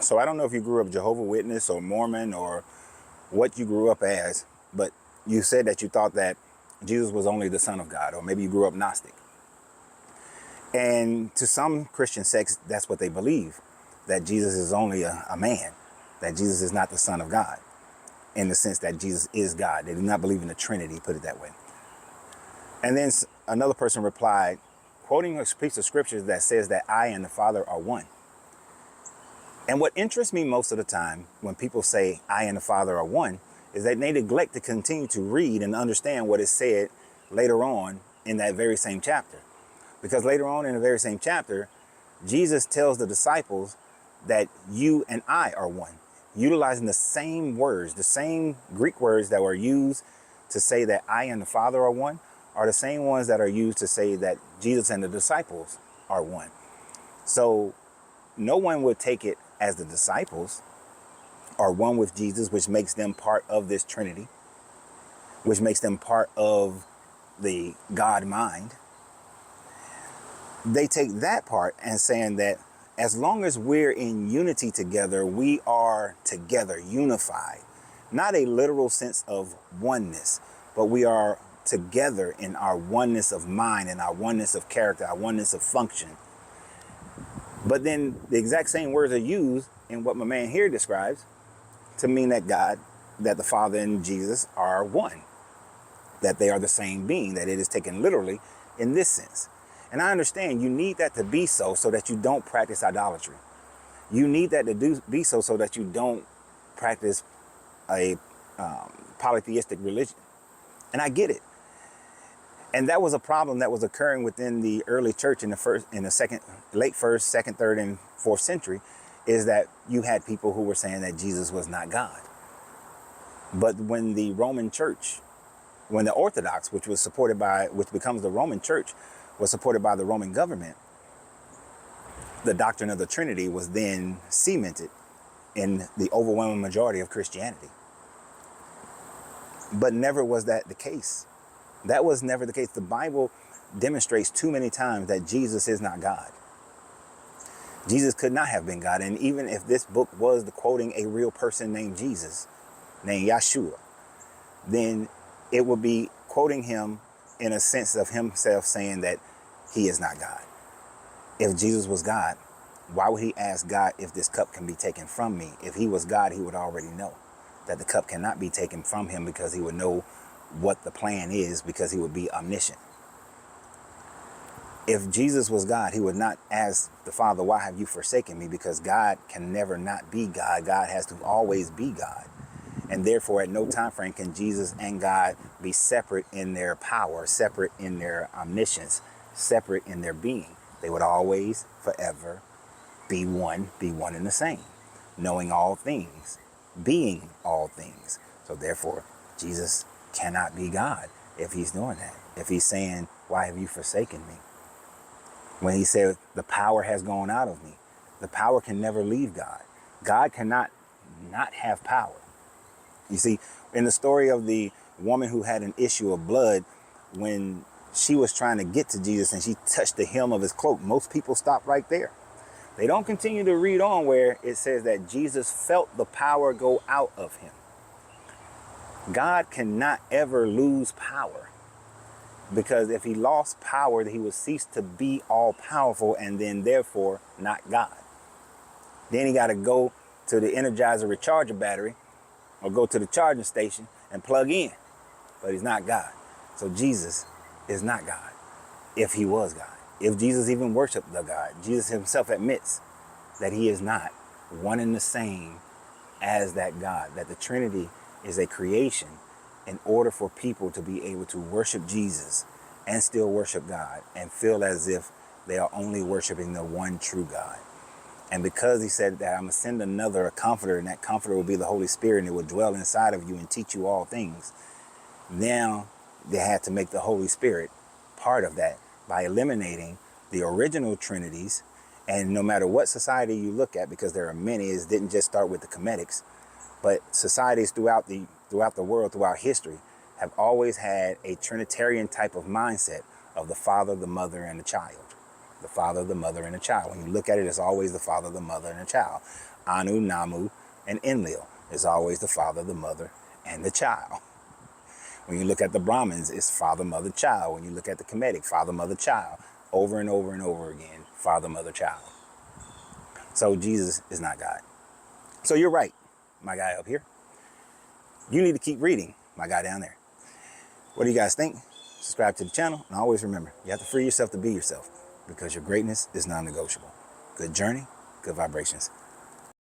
So I don't know if you grew up Jehovah's Witness or Mormon or what you grew up as, but you said that you thought that Jesus was only the Son of God, or maybe you grew up Gnostic. And to some Christian sects, that's what they believe, that Jesus is only a man, that Jesus is not the Son of God, in the sense that Jesus is God. They do not believe in the Trinity, put it that way. And then another person replied, quoting a piece of scripture that says that I and the Father are one. And what interests me most of the time when people say I and the Father are one is that they neglect to continue to read and understand what is said later on in that very same chapter. Because later on in the very same chapter, Jesus tells the disciples that you and I are one, utilizing the same words, the same Greek words that were used to say that I and the Father are one, are the same ones that are used to say that Jesus and the disciples are one. So no one would take it as the disciples are one with Jesus, which makes them part of this Trinity, which makes them part of the God mind. They take that part and saying that as long as we're in unity together, we are together, unified. Not a literal sense of oneness, but we are together in our oneness of mind and our oneness of character, our oneness of function. But then the exact same words are used in what my man here describes to mean that God, that the Father and Jesus are one, that they are the same being, that it is taken literally in this sense. And I understand you need that to be so that you don't practice idolatry. You need that to be so that you don't practice a polytheistic religion. And I get it. And that was a problem that was occurring within the early church in the late first, second, third, and fourth century, is that you had people who were saying that Jesus was not God. But when the Roman church, when the Orthodox, which becomes the Roman church, was supported by the Roman government, the doctrine of the Trinity was then cemented in the overwhelming majority of Christianity. But never was that the case. That was never the case. The Bible demonstrates too many times that Jesus is not God. Jesus could not have been God. And even if this book was quoting a real person named Jesus, named Yeshua, then it would be quoting him in a sense of himself saying that he is not God. If Jesus was God, why would he ask God if this cup can be taken from me? If he was God, he would already know that the cup cannot be taken from him, because he would know what the plan is, because he would be omniscient. If Jesus was God, he would not ask the Father, why have you forsaken me? Because God can never not be God. God has to always be God. And therefore, at no time frame can Jesus and God be separate in their power, separate in their omniscience, separate in their being. They would always, forever be one and the same, knowing all things, being all things. So therefore, Jesus cannot be God if he's doing that. If he's saying, why have you forsaken me? When he said, the power has gone out of me. The power can never leave God. God cannot not have power. You see, in the story of the woman who had an issue of blood, when she was trying to get to Jesus and she touched the hem of his cloak, most people stop right there. They don't continue to read on where it says that Jesus felt the power go out of him. God cannot ever lose power, because if he lost power, he would cease to be all powerful and then therefore not God. Then he got to go to the Energizer recharger battery or go to the charging station and plug in, but he's not God. So Jesus is not God if he was God. If Jesus even worshiped the God, Jesus himself admits that he is not one and the same as that God, that the Trinity is a creation in order for people to be able to worship Jesus and still worship God and feel as if they are only worshiping the one true God. And because he said that I'm going to send a comforter, and that comforter will be the Holy Spirit, and it will dwell inside of you and teach you all things. Now they had to make the Holy Spirit part of that by eliminating the original Trinities. And no matter what society you look at, because there are many, it didn't just start with the Cometics, but societies throughout the world, throughout history, have always had a Trinitarian type of mindset of the Father, the Mother, and the child. The Father, the Mother, and the child. When you look at it, it's always the Father, the Mother, and the child. Anu, Namu, and Enlil. It's always the father, the mother, and the child. When you look at the Brahmins, it's father, mother, child. When you look at the Kemetic, father, mother, child. Over and over and over again, father, mother, child. So Jesus is not God. So you're right, my guy up here. You need to keep reading, my guy down there. What do you guys think? Subscribe to the channel, and always remember, you have to free yourself to be yourself, because your greatness is non-negotiable. Good journey, good vibrations.